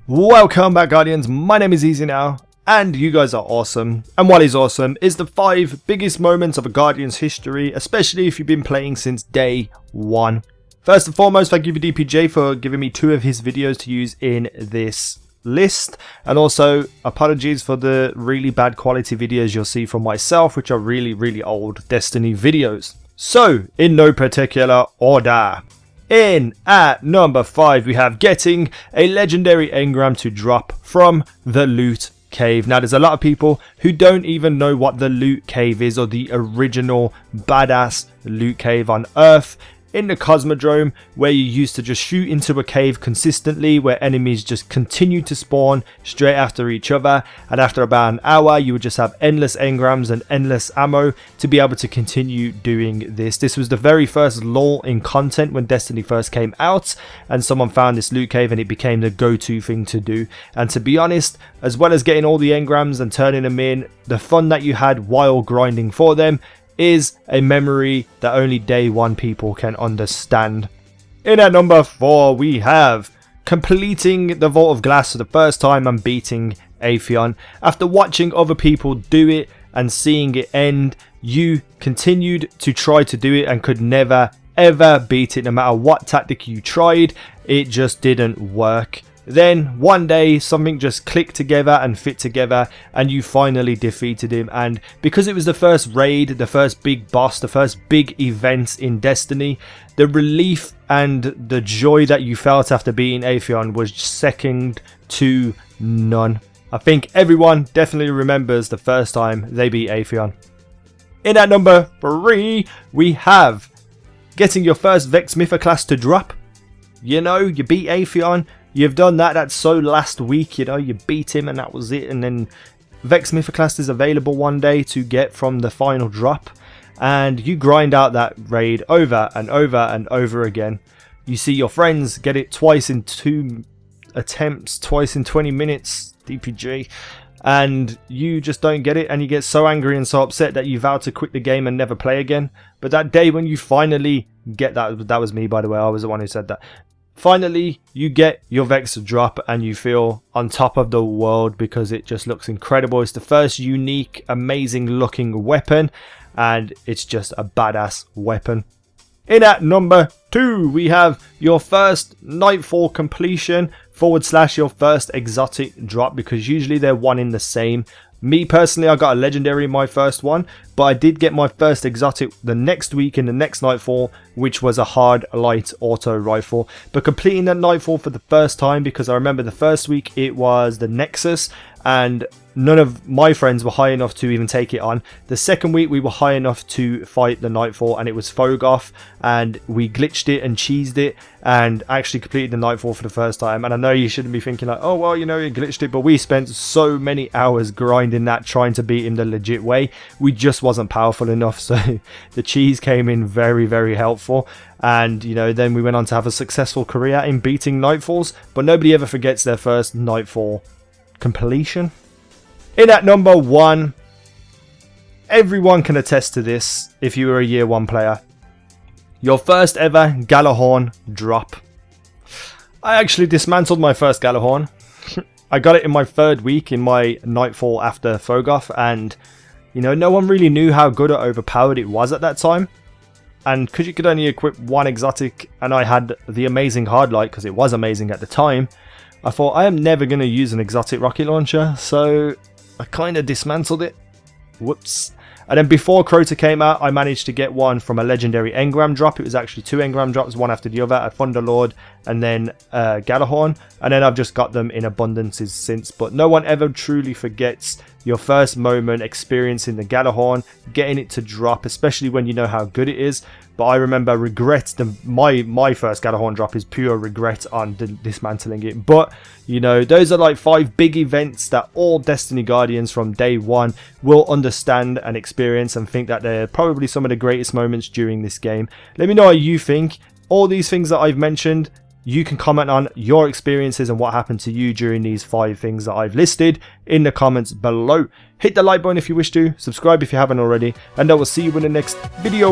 Welcome back, Guardians. My name is Easy now, and you guys are awesome. And what is awesome is the 5 biggest moments of a Guardian's history, especially if you've been playing since day 1. First and foremost, thank you for DPJ for giving me 2 of his videos to use in this list, and also apologies for the really bad quality videos you'll see from myself, which are really old Destiny videos. So, in no particular order. In at number 5, we have getting a legendary engram to drop from the loot cave. Now, there's a lot of people who don't even know what the loot cave is, or the original badass loot cave on Earth in the Cosmodrome, where you used to just shoot into a cave consistently, where enemies just continue to spawn straight after each other, and after about an hour you would just have endless engrams and endless ammo to be able to continue doing this. This was the very first lull in content when Destiny first came out, and someone found this loot cave and it became the go-to thing to do. And to be honest, as well as getting all the engrams and turning them in, the fun that you had while grinding for them is a memory that only day 1 people can understand. In at number 4, we have completing the Vault of Glass for the first time and beating Atheon. After watching other people do it and seeing it end, you continued to try to do it and could never ever beat it. No matter what tactic you tried, it just didn't work. Then one day something just clicked together and fit together, and you finally defeated him. And because it was the first raid, the first big boss, the first big event in Destiny, the relief and the joy that you felt after beating Atheon was second to none. I think everyone definitely remembers the first time they beat Atheon. In at number 3, we have getting your first Vex Mythic class to drop. You know, you beat Atheon. You've done that, that's so last week, you know, you beat him and that was it. And then Vex Mythic class is available one day to get from the final drop. And you grind out that raid over and over and over again. You see your friends get it twice in 2 attempts, twice in 20 minutes, DPG. And you just don't get it, and you get so angry and so upset that you vow to quit the game and never play again. But that day when you finally get that was me, by the way, I was the one who said that. Finally, you get your Vex drop and you feel on top of the world because it just looks incredible. It's the first unique, amazing looking weapon, and it's just a badass weapon. In at number 2, we have your first Nightfall completion / your first exotic drop, because usually they're one in the same. Me personally, I got a legendary in my first one, but I did get my first exotic the next week in the next Nightfall, which was a hard light auto rifle. But completing that Nightfall for the first time, because I remember the first week it was the Nexus, and none of my friends were high enough to even take it on. The second week we were high enough to fight the Nightfall, and it was Fogoth, and we glitched it and cheesed it and actually completed the Nightfall for the first time. And I know you shouldn't be thinking like, oh well, you know, you glitched it, but we spent so many hours grinding that, trying to beat him the legit way. We just wasn't powerful enough, so the cheese came in very helpful. And you know, then we went on to have a successful career in beating Nightfalls, but nobody ever forgets their first Nightfall completion. In at number 1, everyone can attest to this if you were a year 1 player. Your first ever Galahorn drop. I actually dismantled my first Galahorn. I got it in my 3rd week in my Nightfall after Fogoth, and you know, no one really knew how good or overpowered it was at that time. And because you could only equip 1 exotic, and I had the amazing hardlight because it was amazing at the time, I thought I am never going to use an exotic rocket launcher, so I kind of dismantled it. Whoops. And then before Crota came out, I managed to get one from a legendary engram drop. It was actually 2 engram drops, one after the other, a Thunderlord and then Galahorn. And then I've just got them in abundances since. But no one ever truly forgets your first moment experiencing the Galahorn, getting it to drop, especially when you know how good it is. But I remember regret, my first Galahorn drop is pure regret on dismantling it. But, you know, those are like 5 big events that all Destiny Guardians from day 1 will understand and experience and think that they're probably some of the greatest moments during this game. Let me know what you think. All these things that I've mentioned, you can comment on your experiences and what happened to you during these 5 things that I've listed in the comments below. Hit the like button if you wish to, subscribe if you haven't already, and I will see you in the next video.